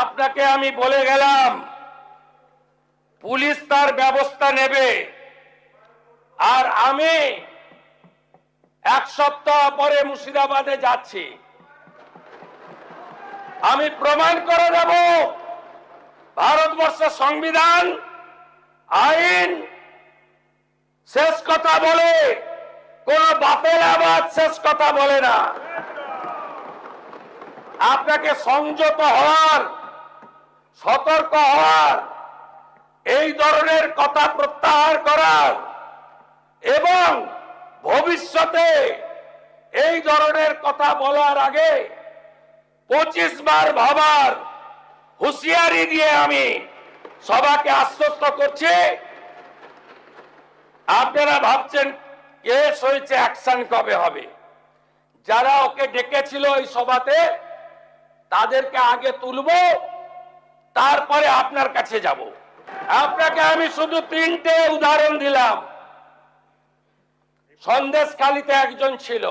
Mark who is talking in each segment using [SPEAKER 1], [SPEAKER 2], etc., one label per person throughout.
[SPEAKER 1] আপনাকে আমি বলে গেলাম পুলিশ তার ব্যবস্থা নেবে, আর আমি এক সপ্তাহ পরে মুর্শিদাবাদে যাচ্ছি। আমি প্রমাণ করে দেব ভারতবর্ষের সংবিধান আইন শেষ কথা বলে, কোন বাতিল আবাদ শেষ কথা বলে না। আপনাকে সংযত হওয়ার, সতর্ক হওয়ার, এই ধরনের কথা প্রত্যাহার করার এবং ভবিষ্যতে এই ধরনের কথা বলার আগে 25 বার ভাবার হুঁশিয়ারি দিয়ে আমি সবাইকে আশ্বস্ত করছি। আপনারা ভাবছেন কেস হয়েছে, অ্যাকশন কবে হবে? যারা ওকে ডেকেছিল এই সভাতে তাদেরকে আগে তুলব, তারপরে আপনার কাছে যাব। আপনাকে আমি শুধু 3টে উদাহরণ দিলাম। সন্দেশখালীতে একজন ছিল,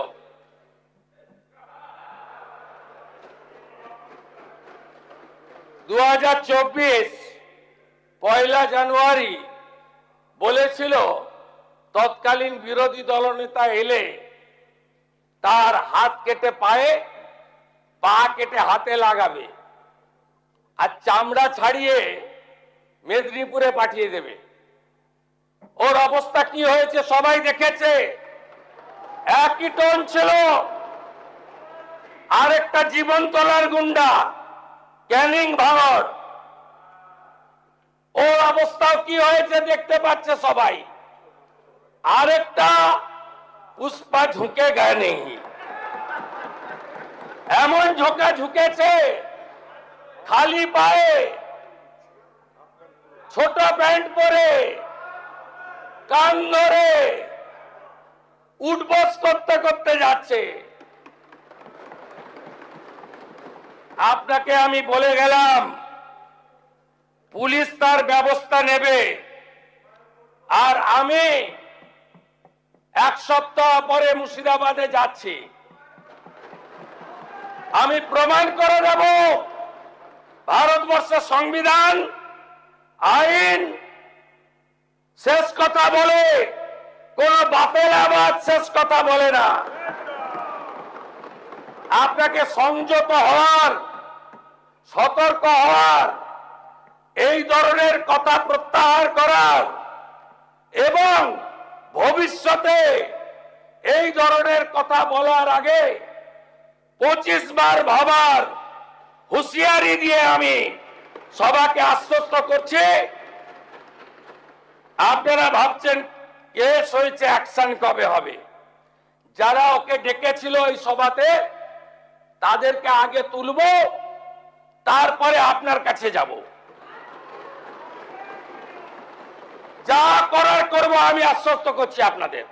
[SPEAKER 1] পয়লা জানুয়ারি বলেছিল তৎকালীন বিরোধী দলনেতা এলে তার হাত কেটে পায়ে, পা কেটে হাতে লাগাবে আর চামড়া ছাড়িয়ে মেদিনীপুরে পাঠিয়ে দেবে। ওর অবস্থা কি হয়েছে সবাই দেখেছে। একই টোন ছিল। আরেকটা জীবনতলার গুন্ডা ক্যানিং ভারত, ওর অবস্থাও কি হয়েছে দেখতে পাচ্ছে সবাই। আরেকটা পুষ্পা ঝুঁকে গায়ে নেই, এমন ঝোঁকা ঝুঁকেছে খালি পায়ে, ছোট প্যান্ট পরে, কান ধরে উঠবস করতে করতে যাচ্ছে। আপনাকে আমি বলে গেলাম পুলিশ তার ব্যবস্থা নেবে, আর আমি এক সপ্তাহ পরে মুর্শিদাবাদে যাচ্ছি। আমি প্রমাণ করে দেব ভারতবর্ষের সংবিধান আইন শেষ কথা বলে, কোন বাতিল আবাদ শেষ কথা বলে না। আপনাকে সংযত হওয়ার, সতর্ক হওয়ার, এই ধরনের কথা প্রত্যাহার করার এবং ভবিষ্যতে এই ধরনের কথা বলার আগে 25 বার ভাবার হুঁশিয়ারি দিয়ে আমি সবাইকে আশ্বস্ত করছি। আপনারা ভাবছেন কেস হয়েছে, অ্যাকশন কবে হবে? যারা ওকে ডেকেছিল এই সভাতে তাদেরকে আগে তুলব, তারপরে আপনার কাছে যাব। যা করার করব, আমি আশ্বস্ত করছি আপনাদের।